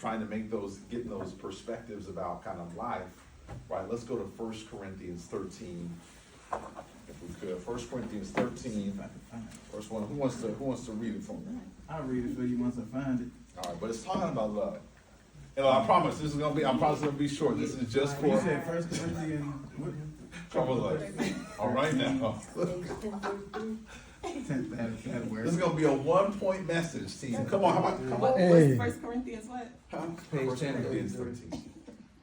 trying to getting those perspectives about kind of life, right? Let's go to 1 Corinthians 13. If we could, 1 Corinthians 13, first one. Who wants to read it for me? I'll read it for you once I find it. All right, but it's talking about love. And I promise this is gonna be short. This is just You for said 1 Corinthians, what? trouble life. All right now. 10th, that word. This is gonna be a 1-point message, team. Come on, come on. What's First Corinthians what? Huh? Page 1 Corinthians 10. 13. You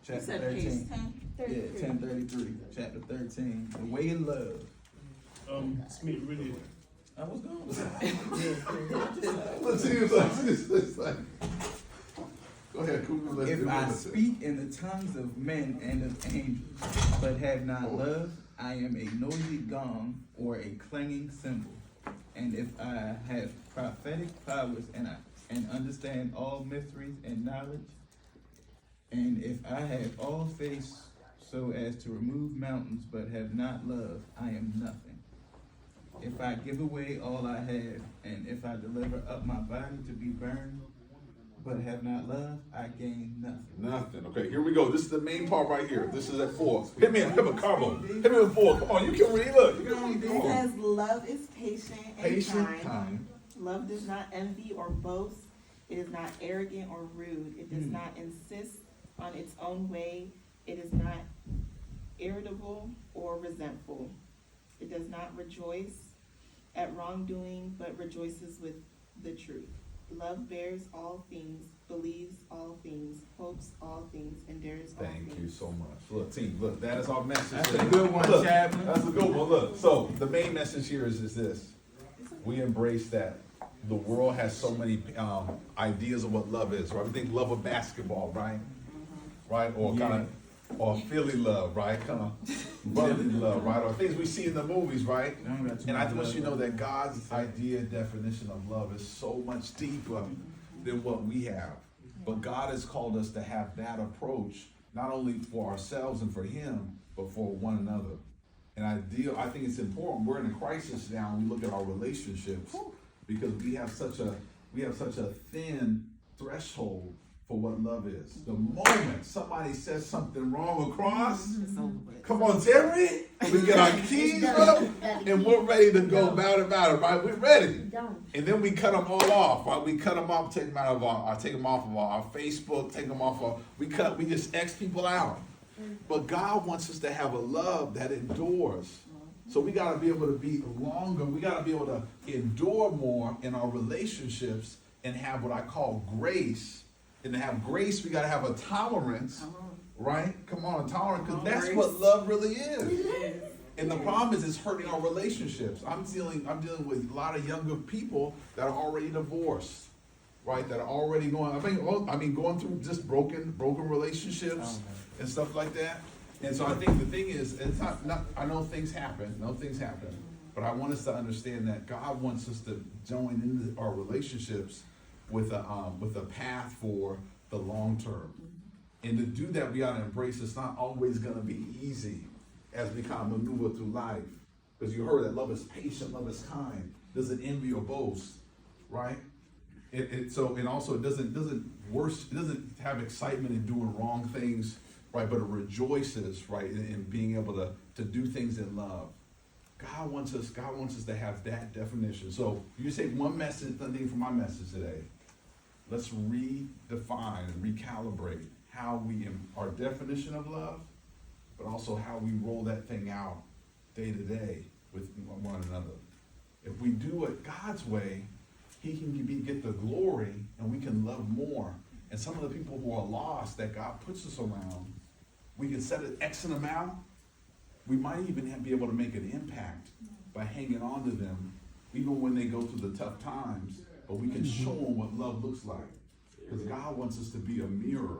Chapter said page 13. 10? Yeah, 1033, chapter 13. The way in love. Smith, really. I was going. Let's see it's like. Go ahead, Cooper. Let's If do I it. speak in the tongues of men and of angels, but have not love, I am a noisy gong or a clanging cymbal. And if I have prophetic powers and understand all mysteries and knowledge, and if I have all faith so as to remove mountains, but have not love, I am nothing. If I give away all I have, and if I deliver up my body to be burned, but have not love, I gain nothing. Nothing. Okay, here we go. This is the main part right here. This is at 4. Hit me with Carbo. Hit me with 4. Come on, you can read. Look. It says, love is patient and Patient, kind. kind. Love does not envy or boast. It is not arrogant or rude. It does not insist on its own way. It is not irritable or resentful. It does not rejoice at wrongdoing, but rejoices with the truth. Love bears all things, believes all things, hopes all things, endures all things. Thank you so much. Look, team, look, that is our message. That's today. a good one, Look, Chapman. That's a good one. Look, so the main message here is this. We embrace that the world has so many ideas of what love is, right? We think love of basketball, right? Right? Or kind of, or Philly love, right? Kind of brotherly love, right? Or things we see in the movies, right? And I want you to know that God's idea, definition of love is so much deeper than what we have. But God has called us to have that approach, not only for ourselves and for Him, but for one another. And I think it's important. We're in a crisis now when we look at our relationships because we have such a thin threshold for what love is. The moment somebody says something wrong across, come on, Terry, we get our keys up and we're ready to go about it, right? We're ready. And then we cut them all off, right? We cut them off, take them out of take them off of our Facebook, take them off of, we just X people out. But God wants us to have a love that endures. So we got to be able to be longer. We got to be able to endure more in our relationships and have what I call grace. And to have grace, we got to have a tolerance, right? Come on, a tolerance, because that's what love really is. And the problem is it's hurting our relationships. I'm dealing with a lot of younger people that are already divorced, right? That are already going through just broken relationships and stuff like that. And so I think the thing is, it's not I know things happen, but I want us to understand that God wants us to join into our relationships with a path for the long term. And to do that, we got to embrace it's not always going to be easy as we kind of maneuver through life. Because you heard that love is patient, love is kind, doesn't envy or boast, right? It doesn't have excitement in doing wrong things, right? But it rejoices, right, in being able to do things in love. God wants us to have that definition. So you take one thing from my message today. Let's redefine and recalibrate our definition of love, but also how we roll that thing out day to day with one another. If we do it God's way, He can get the glory and we can love more. And some of the people who are lost that God puts us around, we can set an X amount. We might even be able to make an impact by hanging on to them, even when they go through the tough times, but we can show them what love looks like. Because God wants us to be a mirror.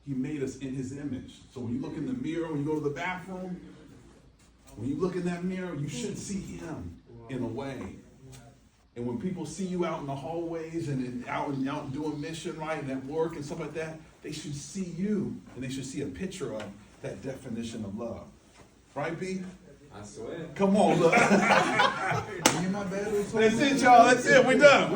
He made us in His image. So when you look in the mirror, when you go to the bathroom, when you look in that mirror, you should see Him in a way. And when people see you out in the hallways and out doing mission, right, and at work and stuff like that, they should see you and they should see a picture of that definition of love. Right, B? I swear. Come on, look. Me and my bad. That's it, y'all. That's it. We're done.